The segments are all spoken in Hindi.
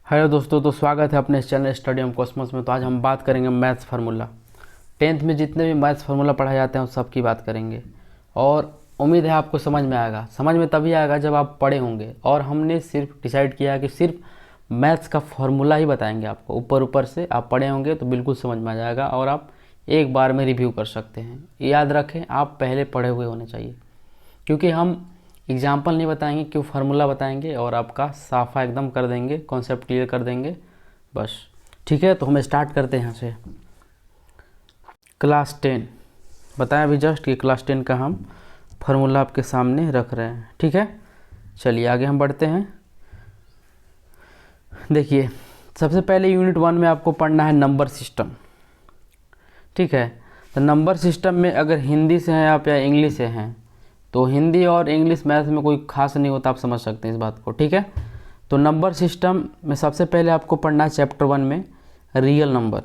हेलो दोस्तों, तो स्वागत है अपने इस चैनल स्टडी ऑन कॉस्मोस में। तो आज हम बात करेंगे मैथ्स फार्मूला। 10th में जितने भी मैथ्स फार्मूला पढ़ाए जाते हैं उस सब की बात करेंगे और उम्मीद है आपको समझ में आएगा। समझ में तभी आएगा जब आप पढ़े होंगे। और हमने सिर्फ डिसाइड किया है कि सिर्फ मैथ्स का फार्मूला ही बताएंगे आपको। ऊपर ऊपर से आप पढ़े होंगे तो बिल्कुल समझ में आ जाएगा और आप एक बार में रिव्यू कर सकते हैं। याद रखें, आप पहले पढ़े हुए होने चाहिए, क्योंकि हम एग्जाम्पल नहीं बताएंगे, क्यों फार्मूला बताएंगे और आपका साफा एकदम कर देंगे, कॉन्सेप्ट क्लियर कर देंगे बस। ठीक है, तो हम स्टार्ट करते हैं यहाँ से। क्लास 10 बताया अभी जस्ट कि क्लास 10 का हम फार्मूला आपके सामने रख रहे हैं। ठीक है, चलिए आगे हम बढ़ते हैं। देखिए, सबसे पहले यूनिट 1 में आपको पढ़ना है नंबर सिस्टम। ठीक है, तो नंबर सिस्टम में अगर हिंदी से हैं आप या इंग्लिश से हैं तो हिंदी और इंग्लिश मैथ में कोई खास नहीं होता, आप समझ सकते हैं इस बात को। ठीक है, तो नंबर सिस्टम में सबसे पहले आपको पढ़ना है चैप्टर 1 में रियल नंबर।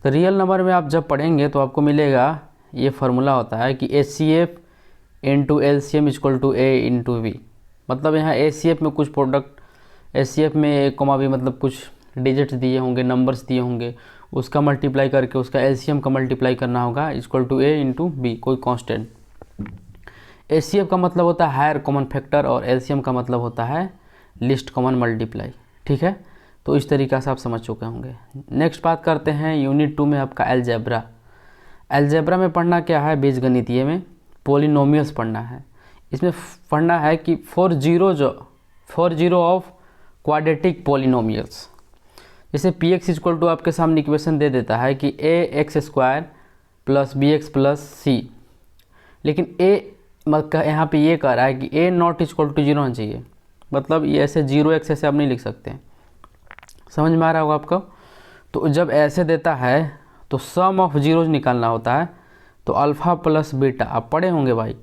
तो रियल नंबर में आप जब पढ़ेंगे तो आपको मिलेगा, ये फार्मूला होता है कि HCF into LCM equal to A into V। मतलब यहाँ HCF में कुछ प्रोडक्ट, HCF में A कोमा B मतलब कुछ डिजिट्स दिए होंगे, नंबर्स दिए होंगे, उसका मल्टीप्लाई करके उसका LCM का मल्टीप्लाई करना होगा equal to A into B, कोई कॉन्स्टेंट। HCF का मतलब होता है हायर कॉमन फैक्टर और LCM का मतलब होता है लिस्ट कॉमन मल्टीप्लाई। ठीक है, तो इस तरीक़ा से आप समझ चुके होंगे। नेक्स्ट बात करते हैं यूनिट 2 में आपका अलजेब्रा। अलजेब्रा में पढ़ना क्या है, बीजगणितीय में पॉलिनोमियल्स पढ़ना है। इसमें पढ़ना है कि for zero of quadratic polynomials. जैसे Px इक्वल टू आपके सामने इक्वेशन दे देता है कि ax² plus bx plus c, लेकिन यहाँ पे ये कह रहा है कि a नॉट इक्वल टू 0 होना चाहिए। मतलब ये ऐसे 0x ऐसे आप नहीं लिख सकते हैं। समझ में आ रहा होगा आपको। तो जब ऐसे देता है तो सम ऑफ जीरोज निकालना होता है। तो अल्फ़ा प्लस बीटा आप पढ़े होंगे भाई,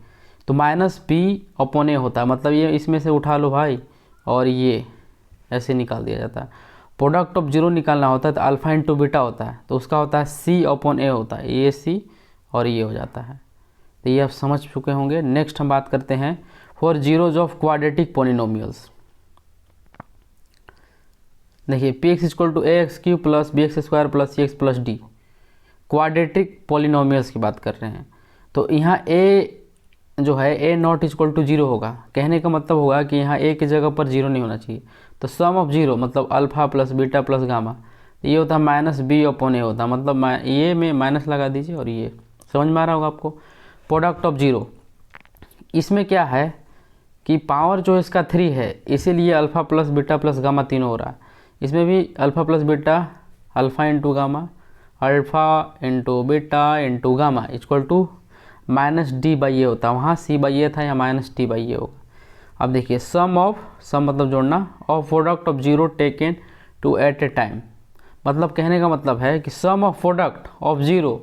तो माइनस b/a होता है। मतलब ये इसमें से उठा लो भाई और ये ऐसे निकाल दिया जाता है। प्रोडक्ट ऑफ जीरो निकालना होता है तो अल्फ़ा इंटू बीटा होता है, तो उसका होता है c/a होता है। ये c और ये हो जाता है। तो ये आप समझ चुके होंगे। नेक्स्ट हम बात करते हैं for zeros of quadratic polynomials. देखिए Px equal to ax³ plus bx² plus cx plus d, quadratic polynomials की बात कर रहे हैं। तो यहाँ a जो है a नॉट इक्वल टू 0 होगा। कहने का मतलब होगा कि यहाँ a की जगह पर 0 नहीं होना चाहिए। तो सम ऑफ जीरो मतलब alpha plus beta plus gamma, ये होता है माइनस b/a होता है। मतलब ये में माइनस लगा दीजिए और ये, समझ में आ रहा होगा आपको। प्रोडक्ट ऑफ जीरो, इसमें क्या है कि पावर जो इसका 3 है, इसीलिए alpha plus beta plus gamma तीनों हो रहा है। इसमें भी alpha plus beta, alpha into gamma, alpha into beta into gamma equal to minus d/a होता है। वहाँ c/a था, या माइनस d/a होगा। अब देखिए सम मतलब जोड़ना, of product of zero taken two at a time. मतलब कहने का मतलब है कि sum of product of zero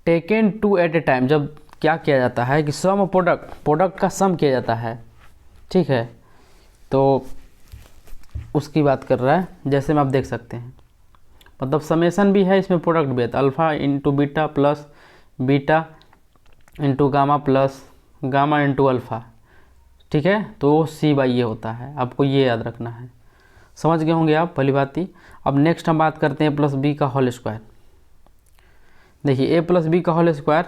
taken two at a time, जब क्या किया जाता है कि सम ऑफ प्रोडक्ट का सम किया जाता है। ठीक है, तो उसकी बात कर रहा है। जैसे में आप देख सकते हैं, मतलब समेसन भी है इसमें, प्रोडक्ट भी है। तो alpha into beta plus beta into gamma plus gamma into alpha. ठीक है, तो c/a होता है। आपको ये याद रखना है। समझ गए होंगे आप, पहली बात ही। अब नेक्स्ट हम बात करते हैं प्लस b का होल स्क्वायर। देखिए a प्लस बी का होल स्क्वायर,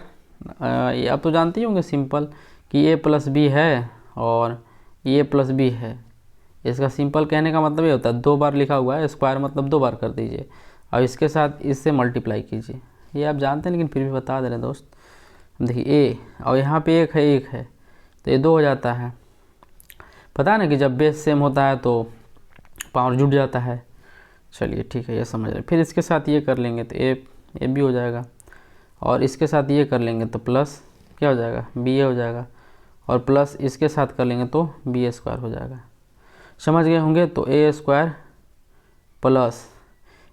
ये आप तो जानते ही होंगे सिंपल कि a प्लस बी है और a प्लस बी है। इसका सिंपल कहने का मतलब ये होता है, 2 बार लिखा हुआ है, स्क्वायर मतलब 2 बार कर दीजिए और इसके साथ इससे मल्टीप्लाई कीजिए। ये आप जानते हैं लेकिन फिर भी बता दे रहे हैं दोस्त। देखिए a और यहाँ पे 1 है तो ये 2 हो जाता है। पता है ना कि जब बेस सेम होता है तो पावर जुड़ जाता है। चलिए ठीक है, ये समझ रहे। फिर इसके साथ ये कर लेंगे तो ए भी हो जाएगा, और इसके साथ ये कर लेंगे तो प्लस क्या हो जाएगा, बी ए हो जाएगा, और प्लस इसके साथ कर लेंगे तो b² हो जाएगा। समझ गए होंगे। तो a² प्लस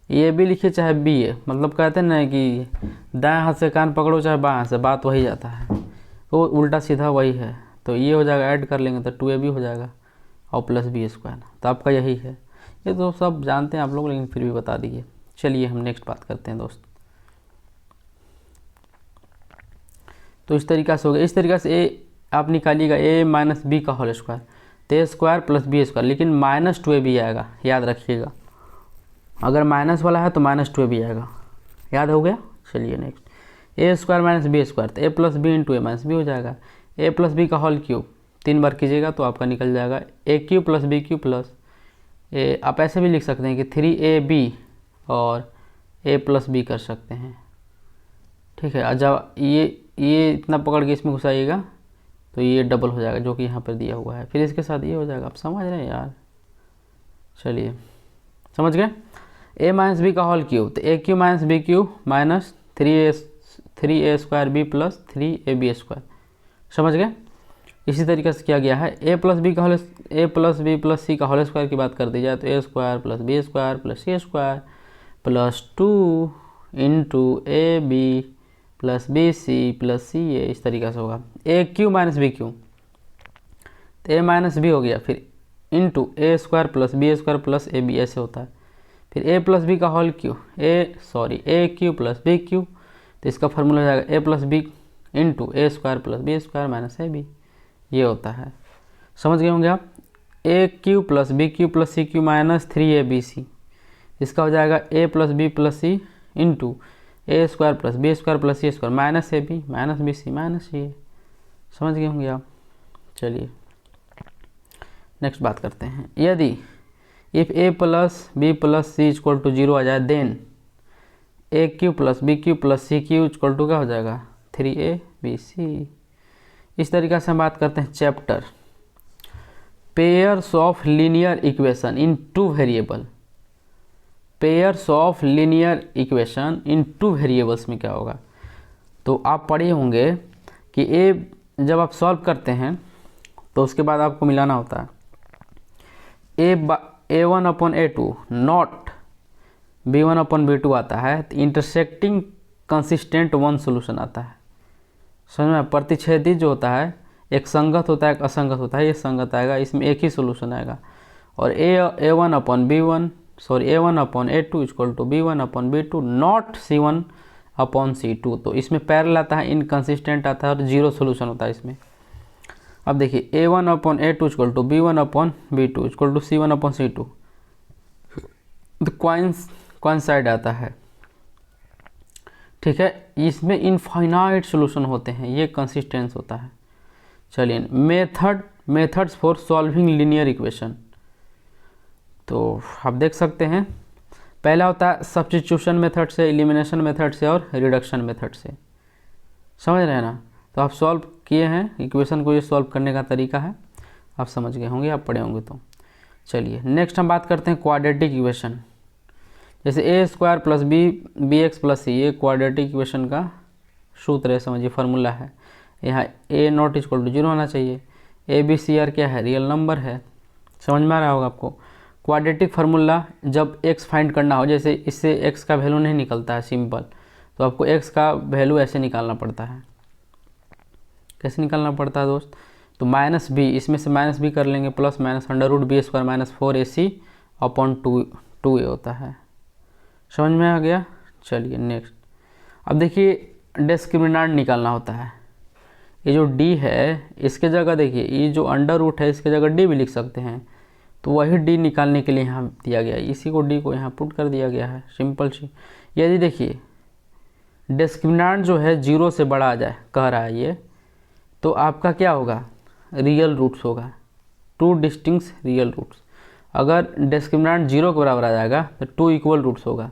ये भी लिखिए चाहे बी ए, मतलब कहते हैं ना कि दाएं हाथ से कान पकड़ो चाहे बाएं हाथ से, बात वही जाता है, वो उल्टा सीधा वही है। तो ये हो जाएगा, ऐड कर लेंगे तो 2ab हो जाएगा और प्लस b²। तो आपका यही है। ये तो सब जानते हैं आप लोग, लेकिन फिर भी बता दीजिए। चलिए हम नेक्स्ट बात करते हैं दोस्त। तो इस तरीक़ा से हो गया। इस तरीक़ा से a आप निकालिएगा a माइनस बी का होल स्क्वायर। तो A square plus B square, लेकिन -2ab भी आएगा, याद रखिएगा। अगर माइनस वाला है तो -2ab भी आएगा, याद हो गया। चलिए next, A square minus B square, तो A plus B into A minus B हो जाएगा। ए प्लस बी का होल क्यूब 3 बार कीजिएगा तो आपका निकल जाएगा A cube plus B cube plus A. आप ऐसे भी लिख सकते हैं कि 3ab और ए प्लस बी कर सकते हैं, ठीक है। जब ये इतना पकड़ के इसमें घुसाइएगा तो ये डबल हो जाएगा जो कि यहाँ पर दिया हुआ है, फिर इसके साथ ये हो जाएगा। आप समझ रहे हैं यार, चलिए समझ गए। ए माइनस बी का होल क्यूब, तो A cube minus B cube minus 3a square B plus 3ab square, समझ गए। इसी तरीके से किया गया है। A plus B plus C का होल स्क्वायर की बात कर दी जाए तो A square plus B square plus C square plus 2 into A B plus B C plus C A, इस तरीके से होगा। A Q minus B cube, तो ए माइनस बी हो गया, फिर into A square plus B square plus A B, ऐसे होता है। फिर ए प्लस बी का whole cube, A cube plus B cube, तो इसका फार्मूला हो जाएगा A plus B into A square plus B square minus A B, ये होता है। समझ गए होंगे आप। A cube plus B cube plus C cube minus 3abc, इसका हो जाएगा A plus B plus C into A square plus B square plus C square minus A B minus B C minus ये, समझ गए होंगे आप। चलिए नेक्स्ट बात करते हैं। यदि if a plus B plus c equal to 0 आ जाए, then a cube plus B cube plus C cube equal to क्या हो जाएगा 3abc। इस तरीके से हम बात करते हैं chapter pairs of linear equation in 2 variable. Pairs of linear equation in 2 variables में क्या होगा, तो आप पढ़े होंगे कि ए जब आप सॉल्व करते हैं तो उसके बाद आपको मिलाना होता है a1 upon a2 not b1 upon b2 आता है, तो इंटरसेक्टिंग कंसिस्टेंट 1 सोल्यूशन आता है। समझ में, प्रतिच्छेदी जो होता है एक संगत होता है एक असंगत होता है, ये संगत आएगा, इसमें एक ही सोल्यूशन आएगा। और a1 upon a2 equal to b1 upon b2 not c1 upon c2, तो इसमें पैरेलल आता है, इनकंसिस्टेंट आता है और 0 सोल्यूशन होता है इसमें। अब देखिए a1 upon a2 equal to b1 upon b2 equal to c1 upon c2, तो कौन साइड आता है, ठीक है। इसमें इनफाइनाइट सोल्यूशन होते हैं, ये कंसिस्टेंस होता है। चलिए methods for solving linear equation, तो आप देख सकते हैं पहला होता है सब्स्टिट्यूशन मेथड से, एलिमिनेशन मेथड से और रिडक्शन मेथड से, समझ रहे हैं ना। तो आप सॉल्व किए हैं इक्वेशन को, ये सॉल्व करने का तरीका है, आप समझ गए होंगे, आप पढ़े होंगे। तो चलिए नेक्स्ट हम बात करते हैं क्वाड्रेटिक इक्वेशन। जैसे A square plus B X plus C, ये क्वाड्रेटिक इक्वेशन का सूत्र है, समझिए फार्मूला है। यहाँ ए नॉट इक्वल टू 0 होना चाहिए। ए बी सी आर क्या है, रियल नंबर है, समझ में आ रहा होगा आपको। क्वाड्रेटिक फार्मूला जब एक्स फाइंड करना हो, जैसे इससे एक्स का वैल्यू नहीं निकलता है सिंपल, तो आपको एक्स का वैल्यू ऐसे निकालना पड़ता है। कैसे निकालना पड़ता है दोस्त, तो माइनस बी, इसमें से माइनस बी कर लेंगे, plus minus under root b square minus 4ac upon 2a होता है। समझ में आ गया। चलिए नेक्स्ट, अब देखिए डिस्क्रिमिनेंट निकालना होता है। ये जो d है इसके जगह देखिए, ये जो अंडर रूट है इसके जगह d भी लिख सकते हैं, तो वही d निकालने के लिए यहाँ दिया गया है, इसी को d को यहाँ पुट कर दिया गया है, सिंपल सी। यदि देखिए डिस्क्रिमिनेंट जो है 0 से बड़ा आ जाए कह रहा है ये, तो आपका क्या होगा, रियल रूट्स होगा, 2 डिस्टिंक्ट रियल रूट्स। अगर डिस्क्रिमिनेंट 0 के बराबर आ जाएगा तो 2 इक्वल रूट्स होगा,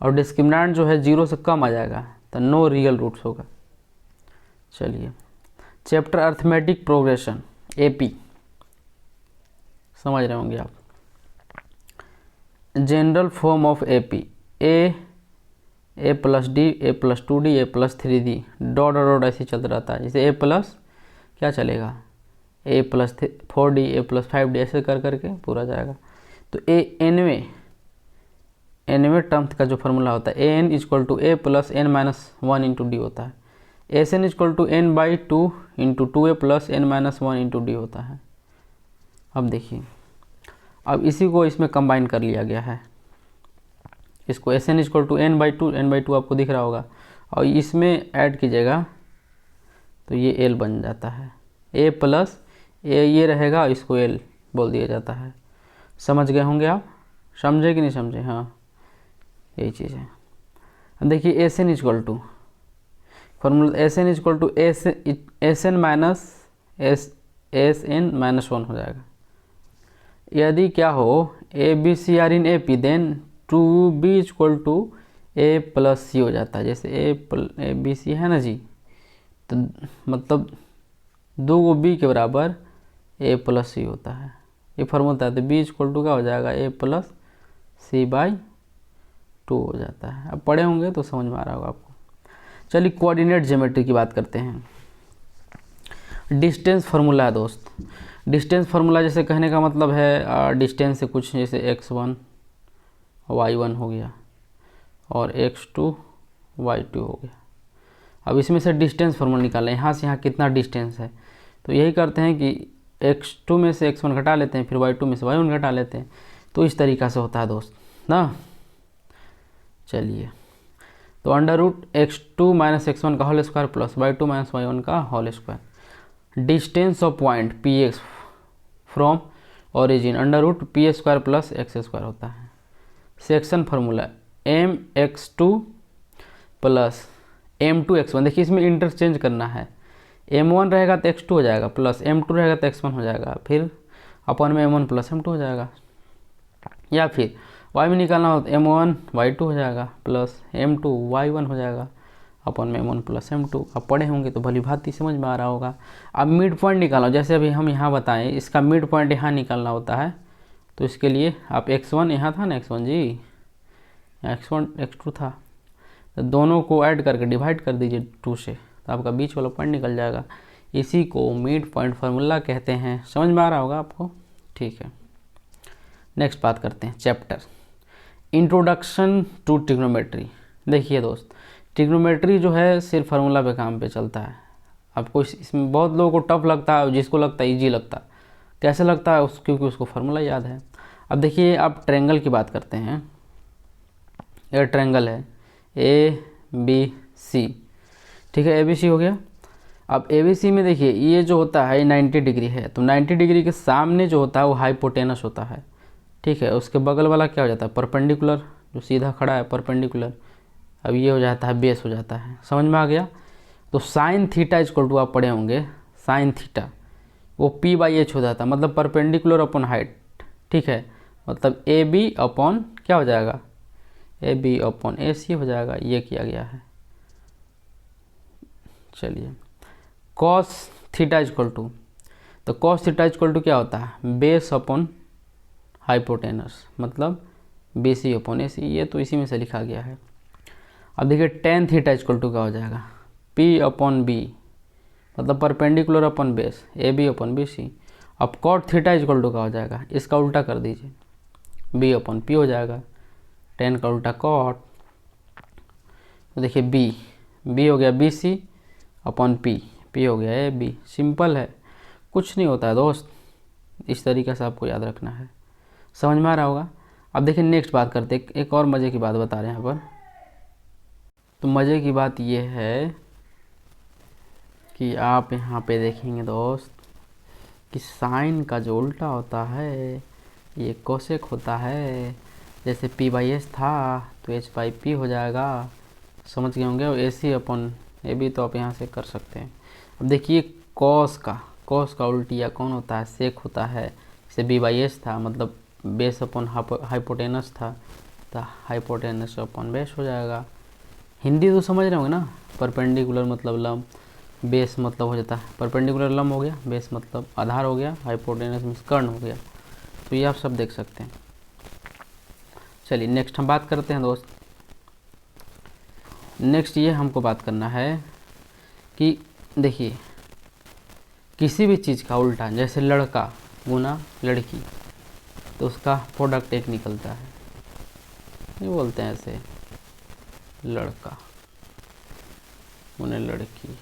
और डिस्क्रिमिनेंट जो है 0 से कम आ जाएगा तो नो रियल रूट्स होगा। चलिए चैप्टर अर्थमेटिक प्रोग्रेशन AP, समझ रहे होंगे आप। General form of AP, a plus D, a plus 2d, a plus 3d, dot dot ऐसे चलता रहता है। जैसे a प्लस क्या चलेगा, a plus 4d, a plus 5d, ऐसे कर करके पूरा जाएगा। तो nवें टर्म्स का जो फार्मूला होता है an equal to a plus n minus 1 into d होता है। Sn equal to n by 2 into 2a plus n minus 1 into d होता है। अब देखिए, अब इसी को इसमें कंबाइन कर लिया गया है, इसको Sn equal to n by 2 आपको दिख रहा होगा, और इसमें ऐड कीजिएगा तो ये l बन जाता है, a प्लस a ये रहेगा, इसको l बोल दिया जाता है। समझ गए होंगे आप, समझे कि नहीं समझे? हाँ, यही चीज़ है। अब देखिए S N is equal to formula S N is equal to S N minus S N minus 1 हो जाएगा। यदि क्या हो A B C are in A P then two B is equal to A plus C हो जाता है। जैसे ए बी सी है ना जी, तो मतलब 2 बी के बराबर ए प्लस सी होता है, ये फॉर्मूला है। तो बी इजक्वल टू क्या हो जाएगा, ए प्लस सी बाई 2 हो जाता है। अब पढ़े होंगे तो समझ में आ रहा होगा आपको। चलिए कोऑर्डिनेट ज्योमेट्री की बात करते हैं। डिस्टेंस फार्मूला है दोस्त। डिस्टेंस फार्मूला जैसे कहने का मतलब है डिस्टेंस से कुछ, जैसे x1 y1 हो गया और x2 y2 हो गया। अब इसमें से डिस्टेंस फार्मूला निकालें, यहाँ से यहाँ कितना डिस्टेंस है। तो यही करते हैं कि x2 में से x1 घटा लेते हैं, फिर y2 में से y1 घटा लेते हैं। तो इस तरीक़ा से होता है दोस्त ना। चलिए, तो √x2 माइनस x1 का whole square plus y2 minus y1 का whole square. Distance of point px from origin √p² plus x² होता है। Section formula mx2 plus m2x1। देखिए इसमें इंटरचेंज करना है, m1 रहेगा तो x2 हो जाएगा, प्लस m2 रहेगा तो x1 हो जाएगा, फिर अपन में m1 प्लस m2 हो जाएगा। या फिर y में निकालना हो तो m1 y2 हो जाएगा प्लस m2 y1 हो जाएगा, अपन में m1 प्लस m2। अब पढ़े होंगे तो भली भांति समझ में आ रहा होगा। अब मिड पॉइंट निकालना, जैसे अभी हम यहाँ बताएं इसका मिड पॉइंट यहाँ निकालना होता है। तो इसके लिए आप x1 यहाँ था ना, x1 जी, x1 x2 था, तो दोनों को ऐड करके डिवाइड कर दीजिए 2 से, तो आपका बीच वाला पॉइंट निकल जाएगा। इसी को मिड पॉइंट फार्मूला कहते हैं। समझ में आ रहा होगा आपको, ठीक है। नेक्स्ट बात करते हैं चैप्टर इंट्रोडक्शन टू ट्रिग्नोमेट्री। देखिए दोस्त, ट्रिग्नोमेट्री जो है सिर्फ फार्मूला पे काम पे चलता है। आपको इसमें बहुत लोगों को टफ लगता है, जिसको लगता है ईजी लगता है। कैसे लगता है क्योंकि उसको फार्मूला याद है। अब देखिए आप ट्रायंगल की बात करते हैं। यह ट्रायंगल है ABC, ठीक है, ABC हो गया। अब ABC में देखिए ये जो होता है 90 डिग्री है, तो 90 डिग्री के सामने जो होता है वो हाइपोटेनस होता है, ठीक है। उसके बगल वाला क्या हो जाता है, परपेंडिकुलर, जो सीधा खड़ा है परपेंडिकुलर। अब ये हो जाता है बेस हो जाता है। समझ में आ गया। तो साइन थीटा इजक्वल टू आप पढ़े होंगे, साइन थीटा वो p/h हो जाता है, मतलब परपेंडिकुलर अपॉन हाइट, ठीक है। मतलब AB अपॉन क्या हो जाएगा, AB अपॉन AC हो जाएगा। ये किया गया है। चलिए, कॉस थीटा इजक्वल टू, तो कॉस थीटा इजक्वल टू क्या होता है, बेस अपॉन हाइपोटेनस, मतलब BC अपॉन AC। ये तो इसी में से लिखा गया है। अब देखिए टेन थीटा इजक्वल टू क्या हो जाएगा, P अपॉन B, मतलब perpendicular upon base, AB upon BC। अब कॉट थीटा इजक्वल टू क्या हो जाएगा, इसका उल्टा कर दीजिए, B अपॉन P हो जाएगा, टेन का उल्टा कॉट। तो देखिए B हो गया BC अपॉन P हो गया AB। सिंपल है, कुछ नहीं होता है दोस्त, इस तरीके से आपको याद रखना है। समझ में आ रहा होगा। अब देखिए नेक्स्ट बात करते हैं, एक और मज़े की बात बता रहे हैं यहाँ पर। तो मज़े की बात ये है कि आप यहाँ पे देखेंगे दोस्त कि साइन का जो उल्टा होता है ये कोसेक होता है। जैसे p/s था तो h/p हो जाएगा। समझ गए होंगे। AC अपॉन AB तो आप यहाँ से कर सकते हैं। अब देखिए कॉस का उल्टिया कौन होता है, सेक होता है। जैसे b/s था, मतलब बेस अपॉन हाइपोटेनस था, तो हाइपोटेनस अपॉन बेस हो जाएगा। हिंदी तो समझ रहे होंगे ना। परपेंडिकुलर मतलब लंब, बेस मतलब हो जाता है परपेंडिकुलर लंब हो गया, बेस मतलब आधार हो गया, हाइपोटेनस मीन्स कर्ण हो गया। तो ये आप सब देख सकते हैं। चलिए नेक्स्ट हम बात करते हैं दोस्त। नेक्स्ट ये हमको बात करना है कि देखिए किसी भी चीज़ का उल्टा, जैसे लड़का गुना लड़की, तो उसका प्रोडक्ट एक निकलता है। ये बोलते हैं ऐसे, लड़का गुना लड़की।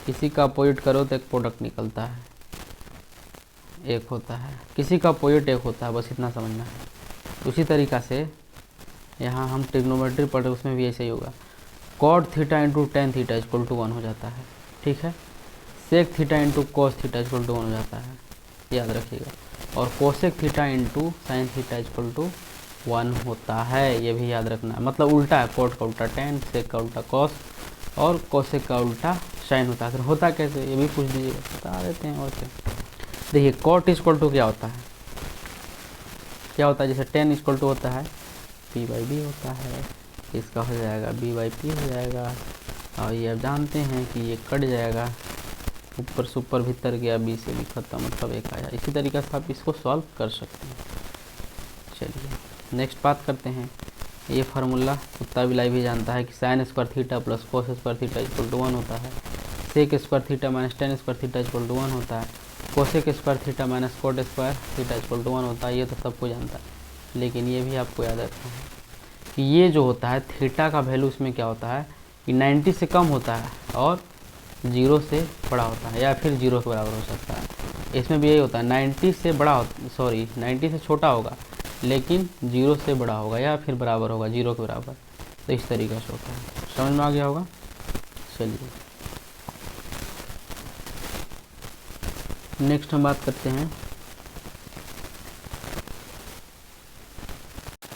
किसी का अपोजिट करो तो एक प्रोडक्ट निकलता है, एक होता है। किसी का अपोजिट एक होता है, बस इतना समझना है। उसी तरीक़ा से यहाँ हम ट्रिग्नोमेट्री पढ़े, उसमें भी ऐसे ही होगा। Cot theta into tan theta equal to 1 हो जाता है, ठीक है। Sec theta into cos theta equal to 1 हो जाता है। याद रखिएगा। और cosec theta into sine theta equal to 1 होता है, ये भी याद रखना है। मतलब उल्टा है, कोट का उल्टा टेन, सेक का उल्टा कॉस और कोसेक का उल्टा साइन होता है। फिर होता कैसे ये भी पूछ दीजिएगा, बता देते हैं। और क्या देखिए, कॉट इक्वल टू क्या होता है, क्या होता है, जैसे टेन इक्वल टू होता है पी बाई बी होता है, इसका हो जाएगा बी बाई पी हो जाएगा। और ये अब जानते हैं कि ये कट जाएगा, ऊपर से ऊपर भीतर गया, बी से बी खत्म, मतलब एक आया। इसी तरीके से आप इसको सॉल्व कर सकते हैं। चलिए नेक्स्ट बात करते हैं। ये फार्मूला कुत्ता बिलाई भी जानता है कि sine square theta plus cos square theta equal to 1 होता है, sec square theta minus tan square theta equal to 1 होता है, cosec square theta minus cot square theta equal to 1 होता है। ये तो सबको जानता है, लेकिन ये भी आपको याद रखना है कि ये जो होता है थीटा का वैल्यू इसमें क्या होता है कि 90 से कम होता है और 0 से बड़ा होता है, या फिर 0 के बराबर हो सकता है। इसमें भी यही होता है, 90 से बड़ा सॉरी 90 से छोटा होगा लेकिन 0 से बड़ा होगा या फिर बराबर होगा 0 के बराबर। तो इस तरीके से होता है। समझ में आ गया होगा। चलिए नेक्स्ट हम बात करते हैं।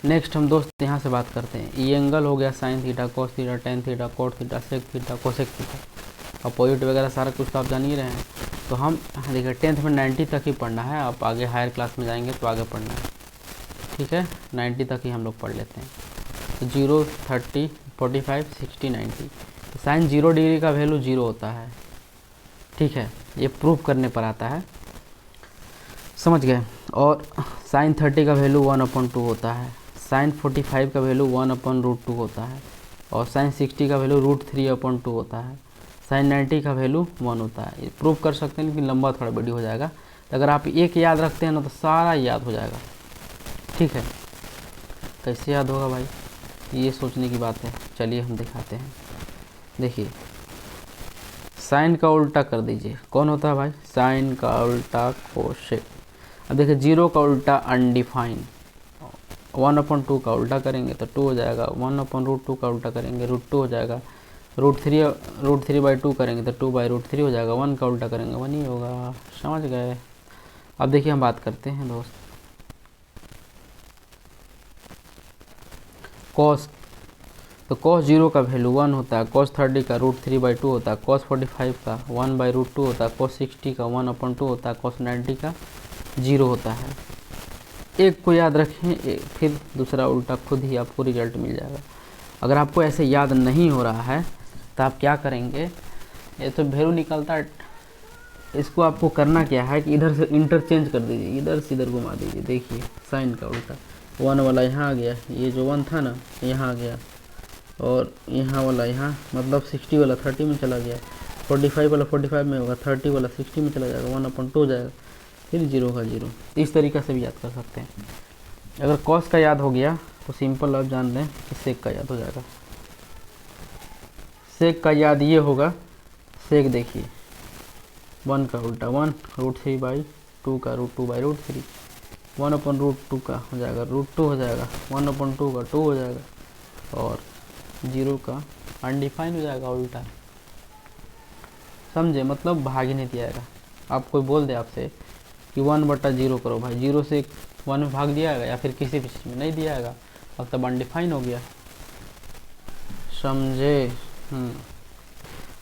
नेक्स्ट हम दोस्त यहाँ से बात करते हैं। ये एंगल हो गया sine theta, cos theta, tan theta, cot theta, sec theta, cosec theta, opposite वगैरह सारा कुछ तो आप जान ही रहे हैं। तो हम देखिए 10th में 90 तक ही पढ़ना है, आप आगे हायर क्लास में जाएंगे तो आगे पढ़ना है, ठीक है। 90 तक ही हम लोग पढ़ लेते हैं। तो 0, 30, 45, 60, 90। तो साइन 0 डिग्री का वैल्यू 0 होता है, ठीक है। ये प्रूफ करने पर आता है, समझ गए। और साइन 30 का वैल्यू 1/2 होता है, साइन 45 का वैल्यू 1/√2 होता है, और साइन 60 का वैल्यू √3/2 होता है, साइन 90 का वैल्यू 1 होता है। ये प्रूफ कर सकते हैं, लेकिन लंबा थोड़ा बड़ी हो जाएगा। तो अगर आप एक याद रखते हैं ना तो सारा याद हो जाएगा, ठीक है। कैसे याद होगा भाई, ये सोचने की बात है। चलिए हम दिखाते हैं। देखिए साइन का उल्टा कर दीजिए, कौन होता है भाई, साइन का उल्टा कोसेक। अब देखिए 0 का उल्टा अनडिफाइन, 1/2 का उल्टा करेंगे तो 2 हो जाएगा, 1/√2 का उल्टा करेंगे √2 हो जाएगा, √3/2 करेंगे तो 2/√3 हो जाएगा, 1 का उल्टा करेंगे 1 ही होगा। समझ गए। अब देखिए हम बात करते हैं दोस्त कॉस। तो cos 0 का वैल्यू 1 होता है, cos 30 का √3/2 होता है, cos 45 का 1/√2 होता है, cos 60 का 1/2 होता है, cos 90 का 0 होता है। एक को याद रखें, फिर दूसरा उल्टा खुद ही आपको रिजल्ट मिल जाएगा। अगर आपको ऐसे याद नहीं हो रहा है तो आप क्या करेंगे, ये तो वैल्यू निकलता है, इसको आपको करना क्या है कि इधर से इंटरचेंज कर दीजिए, इधर से इधर घुमा दीजिए। देखिए साइन का उल्टा 1 वाला यहाँ आ गया, ये जो 1 था ना यहाँ आ गया, और यहाँ वाला यहाँ, मतलब 60 वाला 30 में चला गया, 45 वाला 45 में होगा, 30 वाला 60 में चला जाएगा, 1/2 हो जाएगा, फिर 0 का 0। इस तरीक़े से भी याद कर सकते हैं। अगर कॉस का याद हो गया तो सिंपल आप जान लें कि सेक का याद हो जाएगा। सेक का याद ये होगा, सेक देखिए 1 का उल्टा 1, √3/2 का √2/√3, 1/√2 का हो जाएगा √2 हो जाएगा, 1/2 का 2 हो जाएगा, और 0 का अनडिफाइन हो जाएगा उल्टा। समझे, मतलब भाग ही नहीं दिया जाएगा। आप कोई बोल दे आपसे कि 1/0 करो भाई, 0 से 1 में भाग दिया जाएगा या फिर किसी भी चीज़ में नहीं दिया जाएगा, अब तब अनडिफाइन हो गया। समझे।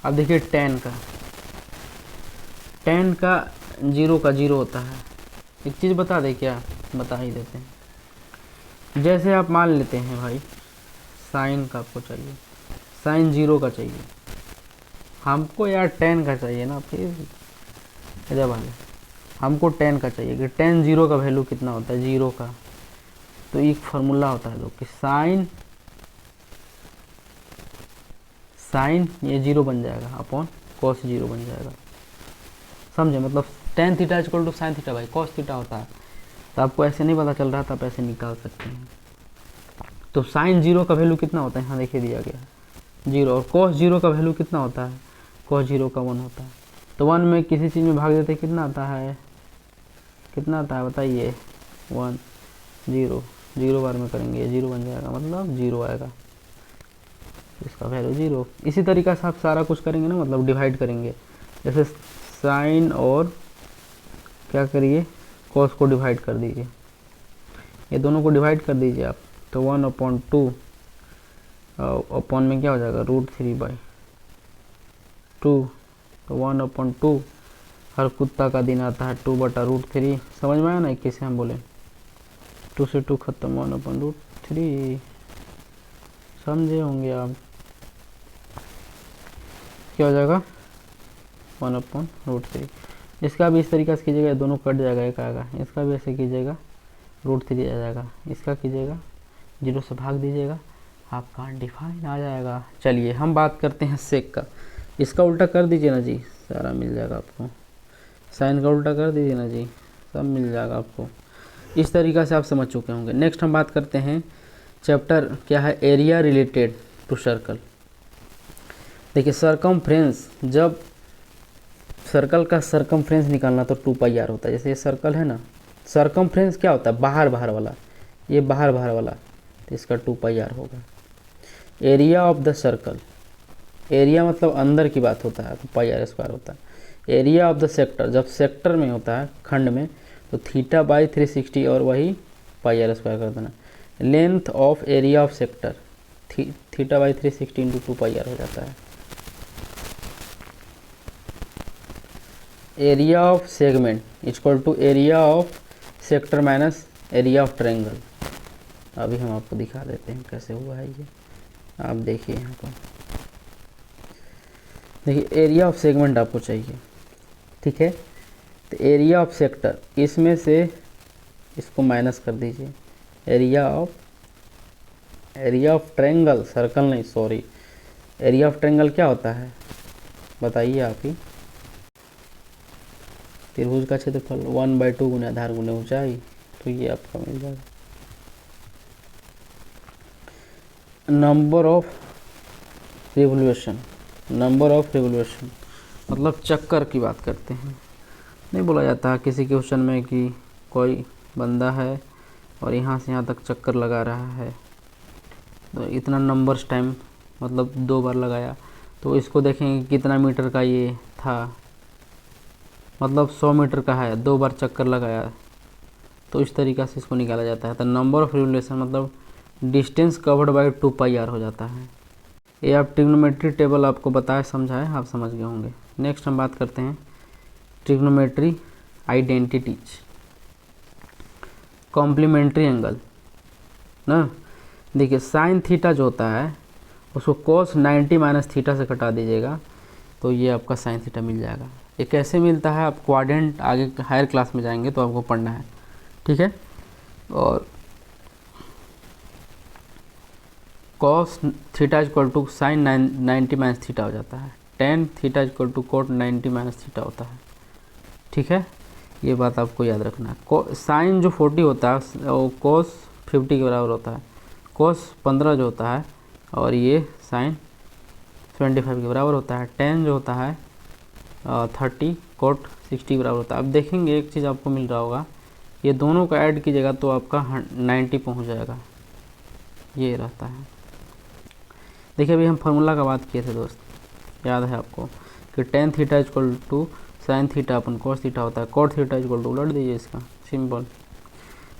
अब देखिए tan का 0 का 0 होता है। एक चीज़ बता दे, क्या बता ही देते हैं। जैसे आप मान लेते हैं भाई साइन का आपको चाहिए, साइन 0 का चाहिए, हमको यार tan का चाहिए ना, फिर जब आगे हमको tan का चाहिए कि tan 0 का वैल्यू कितना होता है 0 का। तो एक फार्मूला होता है कि साइन ये 0 बन जाएगा अपॉन cos 0 बन जाएगा। समझे, मतलब tan theta equal to sine theta by cos theta होता है। तो आपको ऐसे नहीं पता चल रहा था, आप ऐसे निकाल सकते हैं। तो साइन 0 का वैल्यू कितना होता है, यहाँ देखिए दिया गया है 0, और cos 0 का वैल्यू कितना होता है, cos 0 का 1 होता है। तो 1 में किसी चीज़ में भाग देते कितना आता है, कितना आता है बताइए, 1, 0, 0 बार में करेंगे 0 बन जाएगा, मतलब 0 आएगा, इसका वैल्यू 0। इसी तरीक़े से आप सारा कुछ करेंगे ना, मतलब डिवाइड करेंगे। जैसे साइन और क्या करिए, कॉस को डिवाइड कर दीजिए, ये दोनों को डिवाइड कर दीजिए आप, तो 1/2 अपॉन में क्या हो जाएगा √3/2, तो 1/2, हर कुत्ता का दिन आता है 2/√3। समझ में आया ना कैसे हम बोले, 2 से 2 खत्म, 1/√3, समझे होंगे आप। क्या हो जाएगा 1/√3। इसका भी इस तरीके से कीजिएगा, दोनों कट जाएगा, एक आएगा, इसका भी ऐसे कीजिएगा, √3 आ जाएगा, इसका कीजिएगा 0 से भाग दीजिएगा, आपका डिफाइन आ जाएगा। चलिए हम बात करते हैं सेक का, इसका उल्टा कर दीजिए ना जी, सारा मिल जाएगा आपको। साइन का उल्टा कर दीजिए ना जी, सब मिल जाएगा आपको। इस तरीक़ा से आप समझ चुके होंगे। नेक्स्ट हम बात करते हैं चैप्टर क्या है, एरिया रिलेटेड टू सर्कल। देखिए सरकमफ्रेंस, जब सर्कल का सरकमफ्रेंस निकालना तो 2πr होता है। जैसे ये सर्कल है ना, सरकमफ्रेंस क्या होता है, बाहर बाहर वाला, ये बाहर बाहर वाला, तो इसका 2πr होगा। Area of the circle, area मतलब अंदर की बात होता है तो πr² होता है। एरिया ऑफ द सेक्टर, जब सेक्टर में होता है, खंड में, तो θ/360 और वही πr² कर देना। Length of area of sector, θ/360 × 2πr हो जाता है। Area of segment equal to area of sector minus area of triangle. अभी हम आपको दिखा देते हैं कैसे हुआ है ये, आप देखिए यहाँ पर। देखिए एरिया ऑफ सेगमेंट आपको चाहिए, ठीक है, तो एरिया ऑफ सेक्टर, इसमें से इसको माइनस कर दीजिए। एरिया ऑफ ट्रायंगल, सर्कल नहीं, सॉरी, एरिया ऑफ ट्रायंगल क्या होता है बताइए आप ही। त्रिभुज का क्षेत्रफल 1/2 गुना आधार गुना ऊंचाई, तो ये आपका मिल जाएगा। Number of revolution, number of revolution मतलब चक्कर की बात करते हैं। नहीं बोला जाता है किसी क्वेश्चन में कि कोई बंदा है और यहाँ से यहाँ तक चक्कर लगा रहा है, तो इतना नंबर्स टाइम, मतलब 2 बार लगाया, तो इसको देखेंगे कितना मीटर का ये था, मतलब 100 मीटर का है, 2 बार चक्कर लगाया, तो इस तरीक़ा से इसको निकाला जाता है। तो नंबर ऑफ रिवोल्यूशन मतलब डिस्टेंस कवर्ड बाय 2πr हो जाता है। ये आप ट्रिग्नोमेट्री टेबल आपको बताया समझाए, आप समझ गए होंगे। नेक्स्ट हम बात करते हैं ट्रिग्नोमेट्री आइडेंटिटीज। कॉम्प्लीमेंट्री एंगल ना, देखिए साइन थीटा जो होता है उसको cos 90 - थीटा से कटा दीजिएगा, तो ये आपका साइन थीटा मिल जाएगा। ये कैसे मिलता है, आप क्वाड्रेंट आगे हायर क्लास में जाएंगे तो आपको पढ़ना है, ठीक है। और cos theta equal to sine 90 - theta हो जाता है, tan theta equal to cot 90 - theta होता है, ठीक है। ये बात आपको याद रखना है। साइन जो 40 होता है वो cos 50 के बराबर होता है, cos 15 जो होता है, और ये साइन 25 के बराबर होता है। tan जो होता है 30, cot 60 के बराबर होता है। अब देखेंगे एक चीज़ आपको मिल रहा होगा, ये दोनों का ऐड कीजिएगा तो आपका 90 पहुँच जाएगा, ये रहता है। देखिए अभी हम फार्मूला का बात किए थे दोस्त, याद है आपको कि tan theta equal to sine theta upon cos theta होता है, cot थीटा इक्वल टू, उलट दीजिए इसका, सिंपल।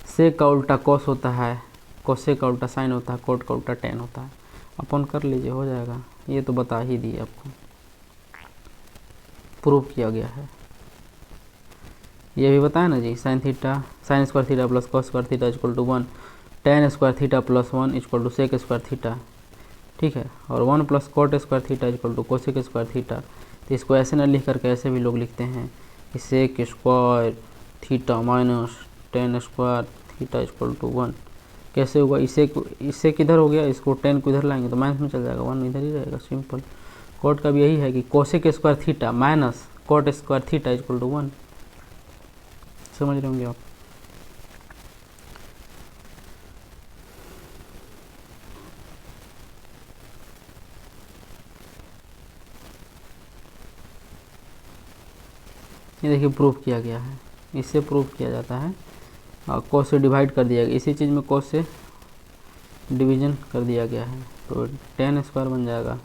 सेक का उल्टा cos होता है, कोसेक का उल्टा साइन होता है, cot का उल्टा tan होता है, अपन कर लीजिए, हो जाएगा। ये तो बता ही दिए आपको, प्रूव किया गया है। ये भी बताया ना जी, sine square theta plus cos square theta equal to 1, tan square theta plus 1 equal to sec square theta, ठीक है। और 1 प्लस cot square theta equal to cosec square theta. तो इसको ऐसे ना लिख करके ऐसे भी लोग लिखते हैं कि sec square theta minus tan square theta equal to 1। कैसे होगा, इससे किधर हो गया, इसको tan को इधर लाएंगे तो माइनस में चल जाएगा, 1 इधर ही रहेगा, सिंपल। cot का भी यही है कि cosec square theta minus cot square theta equal to 1, समझ रहे होंगे आप। ये देखिए प्रूफ किया गया है, इससे प्रूफ किया जाता है। cos से डिवाइड कर दिया गया, इसी चीज़ में cos से डिवीजन कर दिया गया है, तो tan स्क्वायर बन जाएगा,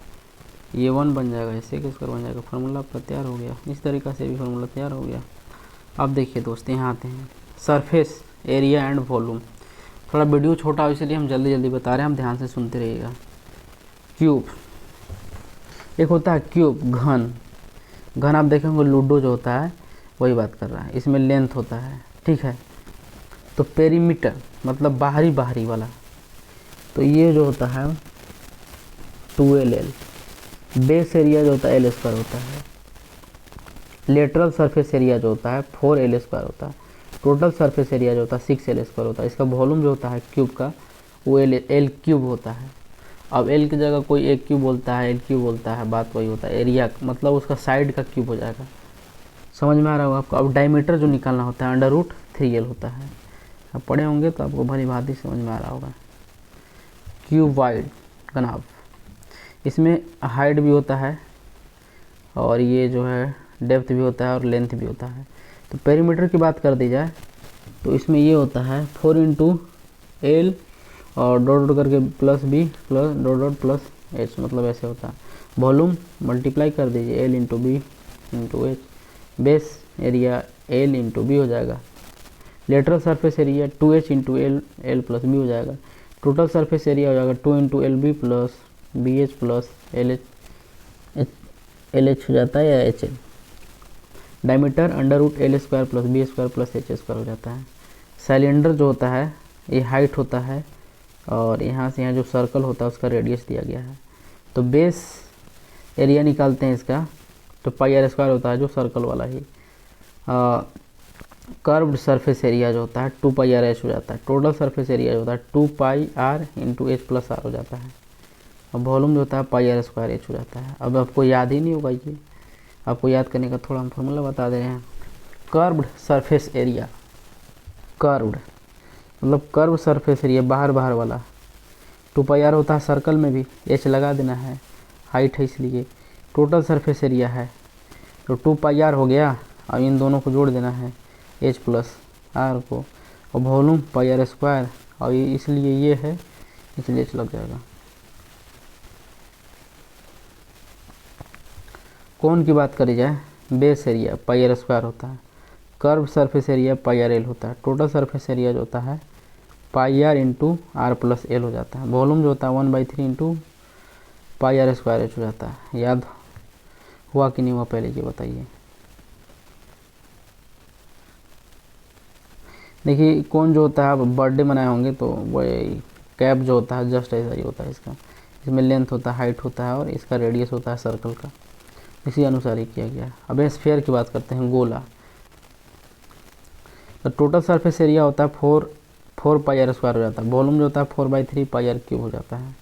ये 1 बन जाएगा, इससे के स्क्वायर बन जाएगा। फार्मूला आपका तैयार हो गया, इस तरीक़ा से भी फार्मूला तैयार हो गया। अब देखिए दोस्त, यहाँ आते हैं सरफेस एरिया एंड वॉल्यूम। थोड़ा वीडियो छोटा हो इसलिए हम जल्दी जल्दी बता रहे हैं, हम ध्यान से सुनते रहिएगा। क्यूब, एक होता है क्यूब घन। घन आप देखेंगे लूडो जो होता है वही बात कर रहा है, इसमें लेंथ होता है, ठीक है। तो पेरीमीटर मतलब बाहरी बाहरी वाला, तो ये जो होता है 2LL। बेस एरिया जो होता है L² होता है। लेटरल सरफेस एरिया जो होता है 4L² होता है। टोटल सरफेस एरिया जो होता है 6L² होता है। इसका वॉल्यूम जो होता है क्यूब का वो L³ होता है। अब L की जगह कोई एक क्यूब बोलता है, L³ बोलता है, बात वही होता है। एरिया मतलब उसका साइड का क्यूब हो जाएगा। समझ में आ रहा होगा आपको। अब डायमीटर जो निकालना होता है √3L होता है। अब पढ़े होंगे तो आपको भली भांति समझ में आ रहा होगा। क्यूबॉइड घनाभ, इसमें हाइट भी होता है और ये जो है डेप्थ भी होता है और लेंथ भी होता है। तो पेरीमीटर की बात कर दी जाए तो इसमें ये होता है 4 × L और डॉट डॉट करके +B plus dot dot plus H, मतलब ऐसे होता है। वॉल्यूम मल्टीप्लाई कर दीजिए L × B × H। Base area L × B हो जाएगा। Lateral surface area 2H × L + B हो जाएगा। टोटल सरफेस एरिया हो जाएगा 2 × LB + BH + LH हो जाता है या HL। Diameter √L² + B² + H² हो जाता है। सिलेंडर जो होता है ये हाइट होता है और यहाँ से यहाँ जो सर्कल होता है उसका रेडियस दिया गया है। तो बेस एरिया निकालते हैं इसका, तो πr² होता है जो सर्कल वाला ही। कर्व्ड सरफेस एरिया जो होता है 2πrh हो जाता है। टोटल सरफेस एरिया जो होता है 2πr × H + R हो जाता है। अब वॉल्यूम जो होता है πr² H हो जाता है। अब आपको याद ही नहीं होगा ये, आपको याद करने का थोड़ा हम फॉर्मूला बता दे रहे हैं। कर्व्ड सरफेस एरिया, कर्व्ड मतलब कर्व सरफेस एरिया बाहर बाहर वाला, 2πr होता है सर्कल में भी, H लगा देना है, हाइट है इसलिए। टोटल सरफेस एरिया है तो 2πr हो गया, अब इन दोनों को जोड़ देना है H + R को, और वॉल्यूम πr², और इसलिए ये है इसलिए H लग जाएगा। कौन की बात करी जाए, बेस एरिया πr² होता है। कर्व सरफेस एरिया πrl होता है। टोटल सरफेस एरिया जो होता है πr × R + L हो जाता है। वॉल्यूम जो होता है 1/3 × πr² H हो जाता है। याद हुआ कि नहीं हुआ पहले ये बताइए। देखिए कौन जो होता है, आप बर्थडे मनाए होंगे तो वो कैप जो होता है जस्ट ऐसा ही होता है इसका। इसमें लेंथ होता है, हाइट होता है और इसका रेडियस होता है सर्कल का, इसी अनुसार ही किया गया है। अब स्फीयर की बात करते हैं, गोला। तो टोटल सरफेस एरिया होता है 4πr² हो जाता है। वॉल्यूम जो होता है 4/3 πr³ हो जाता है।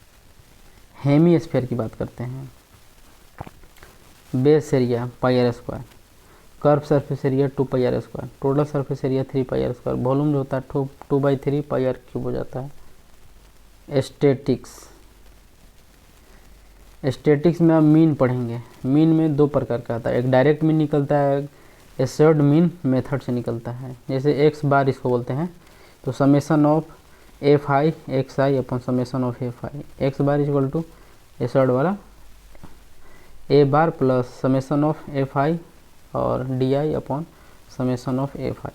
हेमी स्फीयर की बात करते हैं। Base area πr², curve surface area 2πr², total surface area 3πr², volume जो होता है 2/3 πr³ हो जाता है। स्टैटिक्स में आप मीन पढ़ेंगे। मीन में 2 प्रकार का आता है, एक डायरेक्ट मीन निकलता है, एशर्ड मीन मेथड से निकलता है। जैसे x बार इसको बोलते हैं, तो summation of fi xi upon summation of fi, x बार = एशर्ड वाला a bar plus summation of fi और di upon summation of fi।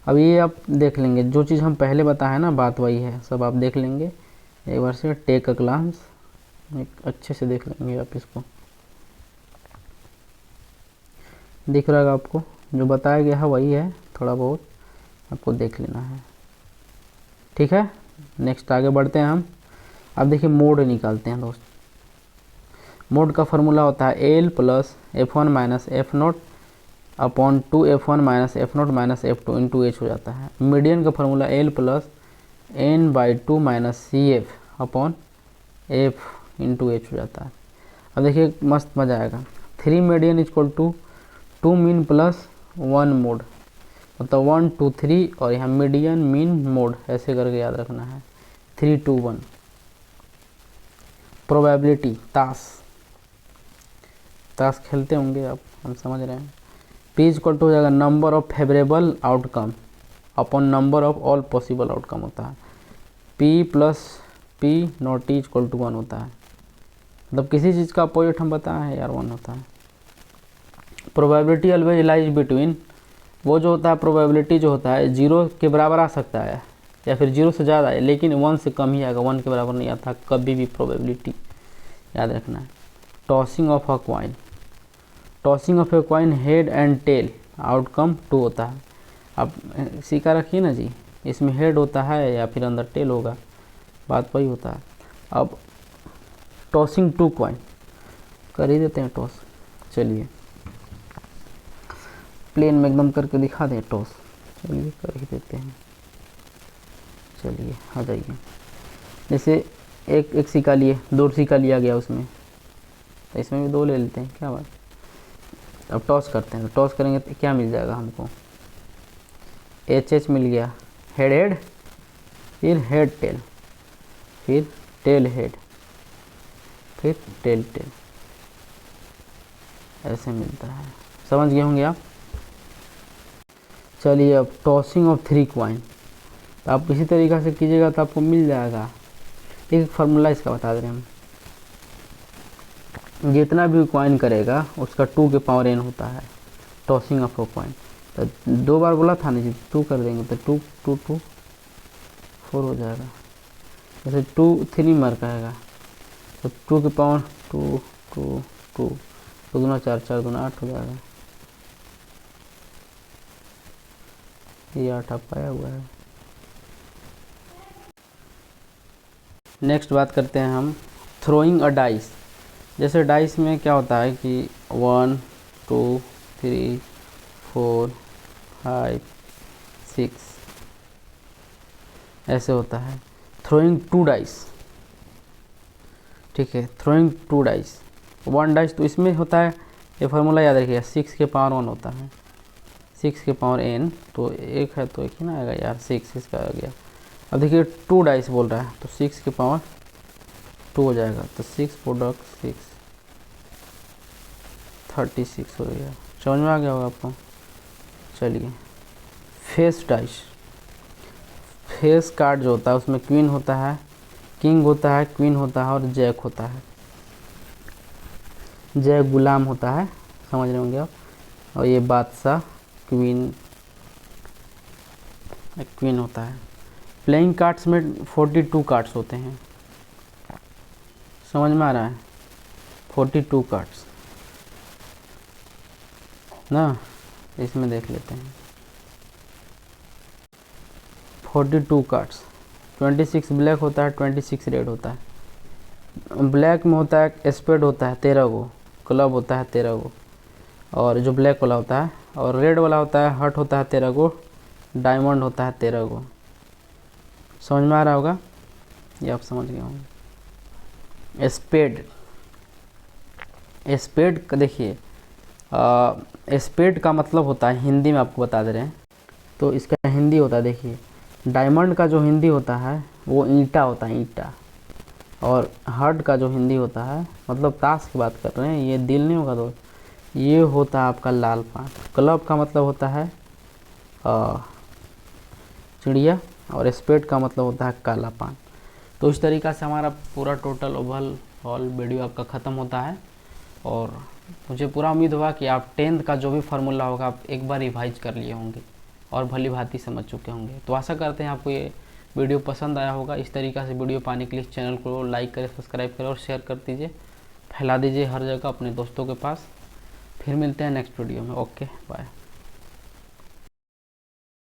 अब ये आप देख लेंगे, जो चीज़ हम पहले बताए ना बात वही है, सब आप देख लेंगे एक बार से, टेक अ ग्लांस, अच्छे से देख लेंगे आप इसको। दिख रहा है आपको, जो बताया गया है वही है, थोड़ा बहुत आपको देख लेना है, ठीक है। नेक्स्ट आगे बढ़ते हैं हम। अब देखिए मोड निकालते हैं दोस्त। मोड का फॉर्मूला होता है L + F1 - F0 upon 2F1 - F0 - F2 × H हो जाता है। मीडियन का formula L + N/2 - CF upon F × H हो जाता है। अब देखिए मस्त मज़ा आएगा। 3 मीडियन = 2 मीन + 1 मोड, मतलब 1 2 3 और यहाँ मीडियन मीन मोड ऐसे करके याद रखना है। 3 2 1। प्रोबेबिलिटी, ताश खेलते होंगे आप, हम समझ रहे हैं। P = हो जाएगा number of favourable outcome upon number of all possible outcome होता है। P + P ≠ T = 1 होता है, मतलब किसी चीज़ का अपोजिट हम बताए हैं यार 1 होता है। प्रोबेबिलिटी ऑलवेज लाइज बिटवीन, वो जो होता है प्रोबेबिलिटी जो होता है 0 के बराबर आ सकता है या फिर 0 से ज़्यादा है, लेकिन 1 से कम ही आएगा, 1 के बराबर नहीं आता कभी भी प्रोबेबिलिटी, याद रखना है। Tossing of a coin, tossing of a coin head and tail outcome 2 होता है। अब सिक्का रखिए ना जी, इसमें हेड होता है या फिर अंदर टेल होगा, बात वही होता है। अब टॉसिंग 2 क्वाइन कर ही देते हैं टॉस, चलिए प्लेन में एकदम करके दिखा दें टॉस, चलिए कर ही देते हैं। चलिए आ जाइए, जैसे एक सिक्का लिए, 2 सिक्का लिया गया उसमें, तो इसमें भी 2 ले लेते हैं, क्या बात। अब टॉस करते हैं, तो टॉस करेंगे तो क्या मिल जाएगा हमको, एच मिल गया, हेड हेड, फिर हेड टेल, फिर टेल हेड, फिर टेल टेल, ऐसे मिलता है। समझ गए होंगे आप। चलिए अब टॉसिंग ऑफ 3 क्वाइन, तो आप इसी तरीक़ा से कीजिएगा तो आपको मिल जाएगा। एक फार्मूला इसका बता दे रहे हैं हम, जितना भी क्वाइन करेगा उसका 2 के पावर n होता है टॉसिंग ऑफ अ क्वाइन। तो 2 बार बोला था ना जी, 2 कर देंगे तो 2 2 2 4 हो जाएगा। जैसे 2 3 मार कहेगा तो 2 के पावर 2 2 2 2 दूना 4 4 दूना 8 हो जाएगा। ये 8 आप पाया हुआ है। नेक्स्ट बात करते हैं हम थ्रोइंग अ डाइस। जैसे डाइस में क्या होता है कि 1 2 3 4 5 6 ऐसे होता है। थ्रोइंग 2 डाइस, ठीक है, थ्रोइंग 2 डाइस, 1 डाइस तो इसमें होता है, ये फार्मूला याद रखिएगा, 6 के पावर 1 होता है, 6 के पावर n, तो एक है तो एक ही ना आएगा यार, 6 इसका आ गया। अब देखिए 2 डाइस बोल रहा है तो 6 के पावर 2 हो जाएगा, तो 6 प्रोडक्ट 6 36 हो गया। समझ में आ गया होगा आपको। चलिए फेस डाइस, फेस कार्ड जो होता है उसमें क्वीन होता है, किंग होता है, क्वीन होता है और जैक होता है। जैक गुलाम होता है, समझ रहे होंगे आप, और ये बादशाह क्वीन होता है। प्लेइंग कार्ड्स में 42 कार्ड्स होते हैं, समझ में आ रहा है, 42 कार्ड्स ना, इसमें देख लेते हैं 42 कार्ड्स, 26 ब्लैक होता है, 26 रेड होता है। ब्लैक में होता है स्पेड होता है 13 गो, क्लब होता है 13 गो, और जो ब्लैक वाला होता है, और रेड वाला होता है हर्ट होता है 13 गो, डायमंड होता है 13 गो। समझ में आ रहा होगा, ये आप समझ गए होंगे। स्पेड, स्पेड का देखिए, स्पेड का मतलब होता है, हिंदी में आपको बता दे रहे हैं, तो इसका हिंदी होता है, देखिए डायमंड का जो हिंदी होता है वो ईंटा होता है, ईंटा। और हर्ट का जो हिंदी होता है, मतलब ताश की बात कर रहे हैं, ये दिल नहीं होगा दोस्त, ये होता है आपका लाल पान। क्लब का मतलब होता है चिड़िया, और स्पेड का मतलब होता है काला पान। तो इस तरीक़ा से हमारा पूरा टोटल ओवरऑल वीडियो आपका ख़त्म होता है। और मुझे पूरा उम्मीद होगा कि आप 10th का जो भी फार्मूला होगा आप एक बार रिवाइज कर लिए होंगे और भली भांति समझ चुके होंगे। तो आशा करते हैं आपको ये वीडियो पसंद आया होगा। इस तरीक़ा से वीडियो पाने के लिए चैनल को लाइक करें, सब्सक्राइब करें और शेयर कर दीजिए, फैला दीजिए हर जगह अपने दोस्तों के पास। फिर मिलते हैं नेक्स्ट वीडियो में। Okay bye.